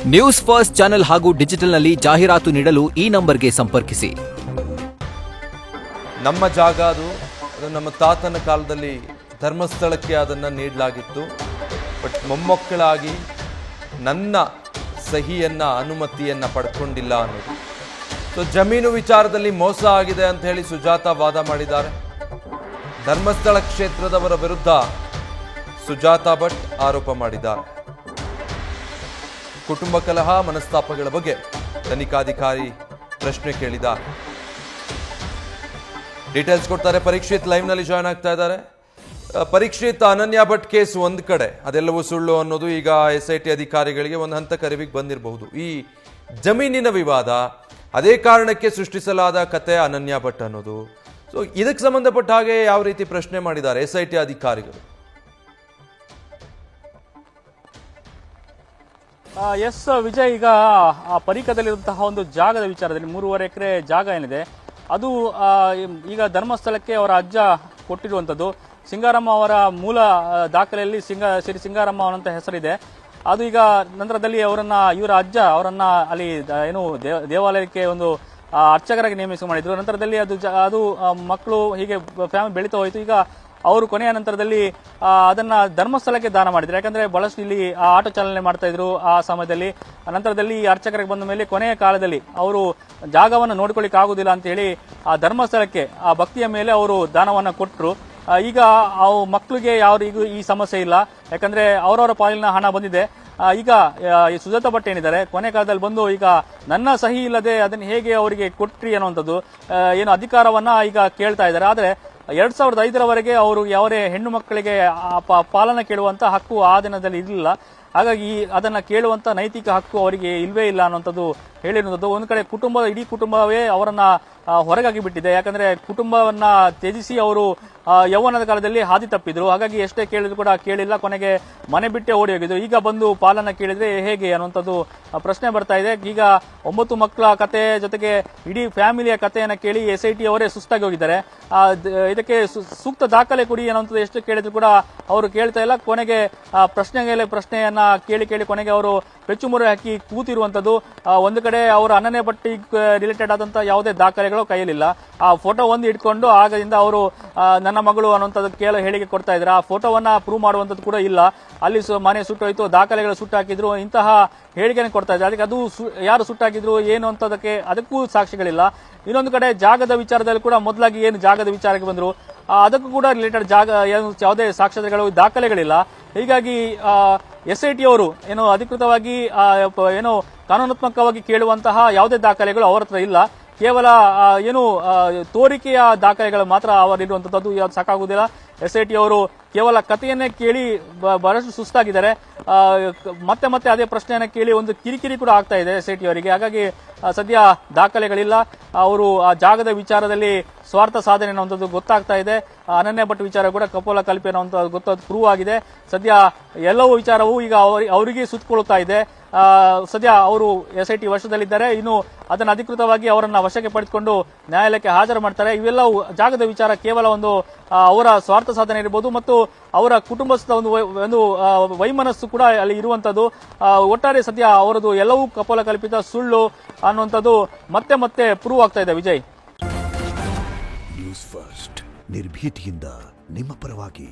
News first channel ಹಾಗೂ ಡಿಜಿಟಲ್ನಲ್ಲಿ ಜಾಹೀರಾತು ನೀಡಲು ಈ ನಂಬರ್ಗೆ ಸಂಪರ್ಕಿಸಿ. ನಮ್ಮ ಜಾಗ ಅದು ನಮ್ಮ ತಾತನ ಕಾಲದಲ್ಲಿ ಧರ್ಮಸ್ಥಳಕ್ಕೆ ಅದನ್ನು ನೀಡಲಾಗಿತ್ತು. ಬಟ್ ಮೊಮ್ಮಕ್ಕಳಾಗಿ ನನ್ನ ಸಹಿಯನ್ನು ಅನುಮತಿಯನ್ನು ಪಡ್ಕೊಂಡಿಲ್ಲ ಅನ್ನೋದು. ಸೊ ಜಮೀನು ವಿಚಾರದಲ್ಲಿ ಮೋಸ ಆಗಿದೆ ಅಂತ ಹೇಳಿ ಸುಜಾತಾ ವಾದ ಮಾಡಿದ್ದಾರೆ. ಧರ್ಮಸ್ಥಳ ಕ್ಷೇತ್ರದವರ ವಿರುದ್ಧ ಸುಜಾತಾ ಭಟ್ ಆರೋಪ ಮಾಡಿದ್ದಾರೆ. ಕುಟುಂಬ ಕಲಹ ಮನಸ್ತಾಪಗಳ ಬಗ್ಗೆ ತನಿಖಾಧಿಕಾರಿ ಪ್ರಶ್ನೆ ಕೇಳಿದ್ದಾರೆ. ಡೀಟೇಲ್ಸ್ ಕೊಡ್ತಾರೆ ಪರೀಕ್ಷಿತ್, ಲೈವ್ ನಲ್ಲಿ ಜಾಯ್ನ್ ಆಗ್ತಾ ಇದ್ದಾರೆ. ಪರೀಕ್ಷಿತ್, ಅನನ್ಯ ಭಟ್ ಕೇಸ್ ಒಂದ್ ಕಡೆ ಅದೆಲ್ಲವೂ ಸುಳ್ಳು ಅನ್ನೋದು ಈಗ SIT ಅಧಿಕಾರಿಗಳಿಗೆ ಒಂದು ಹಂತಕ್ಕೆ ಅರಿವಿಗೆ ಬಂದಿರಬಹುದು. ಈ ಜಮೀನಿನ ವಿವಾದ ಅದೇ ಕಾರಣಕ್ಕೆ ಸೃಷ್ಟಿಸಲಾದ ಕತೆ ಅನನ್ಯ ಭಟ್ ಅನ್ನೋದು. ಸೊ ಇದಕ್ಕೆ ಸಂಬಂಧಪಟ್ಟ ಹಾಗೆ ಯಾವ ರೀತಿ ಪ್ರಶ್ನೆ ಮಾಡಿದ್ದಾರೆ SIT ಅಧಿಕಾರಿಗಳು? ಎಸ್ ವಿಜಯ್, ಈಗ ಆ ಪರೀಕದಲ್ಲಿರುವಂತಹ ಒಂದು ಜಾಗದ ವಿಚಾರದಲ್ಲಿ 3.5 ಎಕರೆ ಜಾಗ ಏನಿದೆ ಅದು ಈಗ ಧರ್ಮಸ್ಥಳಕ್ಕೆ ಅವರ ಅಜ್ಜ ಕೊಟ್ಟಿರುವಂಥದ್ದು. ಸಿಂಗಾರಮ್ಮ ಅವರ ಮೂಲ ದಾಖಲೆಯಲ್ಲಿ ಶ್ರೀ ಸಿಂಗಾರಮ್ಮ ಅವರಂತ ಹೆಸರಿದೆ. ಅದು ಈಗ ನಂತರದಲ್ಲಿ ಇವರ ಅಜ್ಜ ಅವರನ್ನ ಅಲ್ಲಿ ಏನು ದೇವಾಲಯಕ್ಕೆ ಒಂದು ಅರ್ಚಕರಾಗಿ ನೇಮಿಸಿ ಮಾಡಿದ್ರು. ನಂತರದಲ್ಲಿ ಅದು ಮಕ್ಕಳು ಹೀಗೆ ಫ್ಯಾಮಿಲಿ ಬೆಳೀತಾ ಹೋಯಿತು. ಈಗ ಅವರು ಕೊನೆಯ ನಂತರದಲ್ಲಿ ಅದನ್ನ ಧರ್ಮಸ್ಥಳಕ್ಕೆ ದಾನ ಮಾಡಿದ್ರು. ಯಾಕಂದ್ರೆ ಬಹಳಷ್ಟು ಇಲ್ಲಿ ಆಟೋ ಚಾಲನೆ ಮಾಡ್ತಾ ಇದ್ರು ಆ ಸಮಯದಲ್ಲಿ. ನಂತರದಲ್ಲಿ ಈ ಬಂದ ಮೇಲೆ ಕೊನೆಯ ಕಾಲದಲ್ಲಿ ಅವರು ಜಾಗವನ್ನು ನೋಡ್ಕೊಳ್ಳಿಕ್ಕೆ ಆಗುದಿಲ್ಲ ಅಂತ ಹೇಳಿ ಆ ಧರ್ಮಸ್ಥಳಕ್ಕೆ ಆ ಭಕ್ತಿಯ ಮೇಲೆ ಅವರು ದಾನವನ್ನ ಕೊಟ್ಟರು. ಈಗ ಮಕ್ಕಳಿಗೆ ಯಾರಿಗೂ ಈ ಸಮಸ್ಯೆ ಇಲ್ಲ, ಯಾಕಂದ್ರೆ ಅವರವರ ಪಾಲಿನ ಹಣ ಬಂದಿದೆ. ಈಗ ಸುಜಾತಾ ಭಟ್ ಏನಿದ್ದಾರೆ ಕೊನೆ ಕಾಲದಲ್ಲಿ ಬಂದು ಈಗ ನನ್ನ ಸಹಿ ಇಲ್ಲದೆ ಅದನ್ನು ಹೇಗೆ ಅವರಿಗೆ ಕೊಟ್ರಿ ಅನ್ನುವಂಥದ್ದು ಏನು ಅಧಿಕಾರವನ್ನ ಈಗ ಕೇಳ್ತಾ ಇದ್ದಾರೆ. ಆದ್ರೆ 2005ರವರೆಗೆ ಅವರು ಯಾವರೇ ಹೆಣ್ಣು ಮಕ್ಕಳಿಗೆ ಪಾಲನೆ ಕೇಳುವಂತ ಹಕ್ಕು ಆ ದಿನದಲ್ಲಿ ಇರಲಿಲ್ಲ. ಹಾಗಾಗಿ ಅದನ್ನ ಕೇಳುವಂತ ನೈತಿಕ ಹಕ್ಕು ಅವರಿಗೆ ಇಲ್ವೇ ಇಲ್ಲ ಅನ್ನುವಂಥದ್ದು ಹೇಳಿರುವಂಥದ್ದು. ಒಂದು ಕಡೆ ಇಡೀ ಕುಟುಂಬವೇ ಅವರನ್ನ ಹೊರಗಾಗಿ ಬಿಟ್ಟಿದೆ. ಯಾಕಂದ್ರೆ ಕುಟುಂಬವನ್ನ ತ್ಯಜಿಸಿ ಅವರು ಯೌವನದ ಕಾಲದಲ್ಲಿ ಹಾದಿ ತಪ್ಪಿದ್ರು. ಹಾಗಾಗಿ ಎಷ್ಟೇ ಕೇಳಿದ್ರು ಕೂಡ ಕೇಳಿಲ್ಲ, ಕೊನೆಗೆ ಮನೆ ಬಿಟ್ಟೆ ಓಡಿ ಹೋಗಿದ್ರು. ಈಗ ಬಂದು ಪಾಲನ ಕೇಳಿದ್ರೆ ಹೇಗೆ ಅನ್ನುವಂಥದ್ದು ಪ್ರಶ್ನೆ ಬರ್ತಾ ಇದೆ. ಈಗ 9 ಮಕ್ಕಳ ಕತೆ ಜೊತೆಗೆ ಇಡೀ ಫ್ಯಾಮಿಲಿಯ ಕಥೆಯನ್ನ ಕೇಳಿ SIT ಅವರೇ ಸುಸ್ತಾಗಿ ಹೋಗಿದ್ದಾರೆ. ಇದಕ್ಕೆ ಸೂಕ್ತ ದಾಖಲೆ ಕೊಡಿ ಅನ್ನುವಂಥದ್ದು ಎಷ್ಟು ಕೇಳಿದ್ರು ಕೂಡ ಅವರು ಕೇಳ್ತಾ ಇಲ್ಲ. ಕೊನೆಗೆ ಪ್ರಶ್ನೆಯನ್ನ ಕೇಳಿ ಕೊನೆಗೆ ಅವರು ಪೆಚ್ಚುಮುರಿ ಹಾಕಿ ಕೂತಿರುವಂತದ್ದು. ಒಂದು ಕಡೆ ಅವರು ಅನನ್ಯ ಭಟ್ ರಿಲೇಟೆಡ್ ಆದಂತ ಯಾವುದೇ ದಾಖಲೆಗಳು ಕೈಯಲ್ಲಿಲ್ಲ. ಆ ಫೋಟೋ ಒಂದು ಇಟ್ಕೊಂಡು ಆಗದಿಂದ ಅವರು ನನ್ನ ಮಗಳು ಅನ್ನುವಂಥದ್ದು ಹೇಳಿಕೆ ಕೊಡ್ತಾ ಇದ್ದಾರೆ. ಆ ಫೋಟೋವನ್ನ ಪ್ರೂವ್ ಮಾಡುವಂತದ್ದು ಕೂಡ ಇಲ್ಲ. ಅಲ್ಲಿ ಮನೆ ಸುಟ್ಟೋಯ್ತು, ದಾಖಲೆಗಳು ಸುಟ್ಟಾಕಿದ್ರು, ಇಂತಹ ಹೇಳಿಕೆಯನ್ನು ಕೊಡ್ತಾ ಇದ್ದಾರೆ. ಅದಕ್ಕೆ ಅದು ಯಾರು ಸುಟ್ಟಾಕಿದ್ರು ಏನು ಅಂತದಕ್ಕೆ ಅದಕ್ಕೂ ಸಾಕ್ಷಿಗಳಿಲ್ಲ. ಇನ್ನೊಂದು ಕಡೆ ಜಾಗದ ವಿಚಾರದಲ್ಲಿ ಕೂಡ ಮೊದಲಾಗಿ ಏನು ಜಾಗದ ವಿಚಾರಕ್ಕೆ ಬಂದ್ರು ಅದಕ್ಕೂ ಕೂಡ ರಿಲೇಟೆಡ್ ಯಾವುದೇ ಸಾಕ್ಷ್ಯಗಳು ದಾಖಲೆಗಳಿಲ್ಲ. ಹೀಗಾಗಿ SIT ಅವರು ಏನು ಅಧಿಕೃತವಾಗಿ ಏನು ಕಾನೂನಾತ್ಮಕವಾಗಿ ಕೇಳುವಂತಹ ಯಾವುದೇ ದಾಖಲೆಗಳು ಅವರ ಹತ್ರ ಇಲ್ಲ. ಕೇವಲ ಏನು ತೋರಿಕೆಯ ದಾಖಲೆಗಳು ಮಾತ್ರ ಅವರಿರುವಂತದ್ದು. ಯಾವ್ದು ಸಾಕಾಗುವುದಿಲ್ಲ. SIT ಅವರು ಕೇವಲ ಕಥೆಯನ್ನೇ ಕೇಳಿ ಬಹಳಷ್ಟು ಸುಸ್ತಾಗಿದ್ದಾರೆ. ಮತ್ತೆ ಅದೇ ಪ್ರಶ್ನೆಯನ್ನ ಕೇಳಿ ಒಂದು ಕಿರಿಕಿರಿ ಕೂಡ ಆಗ್ತಾ ಇದೆ SIT ಅವರಿಗೆ. ಹಾಗಾಗಿ ಸದ್ಯ ದಾಖಲೆಗಳಿಲ್ಲ. ಅವರು ಆ ಜಾಗದ ವಿಚಾರದಲ್ಲಿ ಸ್ವಾರ್ಥ ಸಾಧನೆ ಅನ್ನುವಂಥದ್ದು ಗೊತ್ತಾಗ್ತಾ ಇದೆ. ಅನನ್ಯ ಭಟ್ ವಿಚಾರ ಕೂಡ ಕಪೋಲ ಕಲ್ಪೆ ಅನ್ನುವಂಥದ್ದು ಗೊತ್ತಾದ ಪ್ರೂವ್ ಆಗಿದೆ. ಸದ್ಯ ಎಲ್ಲವೂ ವಿಚಾರವೂ ಈಗ ಅವರಿಗೆ ಸುತ್ತಕೊಳ್ತಾ ಇದೆ. ಸದ್ಯ ಅವರು SIT ವಶದಲ್ಲಿದ್ದಾರೆ. ಇನ್ನು ಅದನ್ನು ಅಧಿಕೃತವಾಗಿ ಅವರನ್ನ ವಶಕ್ಕೆ ಪಡೆದುಕೊಂಡು ನ್ಯಾಯಾಲಯಕ್ಕೆ ಹಾಜರು ಮಾಡ್ತಾರೆ. ಇವೆಲ್ಲವೂ ಜಾಗದ ವಿಚಾರ ಕೇವಲ ಒಂದು ಅವರ ಸ್ವಾರ್ಥ ಸಾಧನೆ ಇರಬಹುದು ಮತ್ತು ಅವರ ಕುಟುಂಬಸ್ಥದ ಒಂದು ವೈಮನಸ್ಸು ಕೂಡ ಅಲ್ಲಿ ಇರುವಂತದ್ದು. ಒಟ್ಟಾರೆ ಸದ್ಯ ಅವರದು ಎಲ್ಲವೂ ಕಪೋಲ ಕಲ್ಪಿತ ಸುಳ್ಳು ಅನ್ನುವಂಥದ್ದು ಮತ್ತೆ ಪ್ರೂವ್ ಆಗ್ತಾ ಇದೆ. ವಿಜಯ್, ನ್ಯೂಸ್ ಫಸ್ಟ್ ನಿರ್ಭೀತಿಯಿಂದ ನಿಮ್ಮ ಪರವಾಗಿ.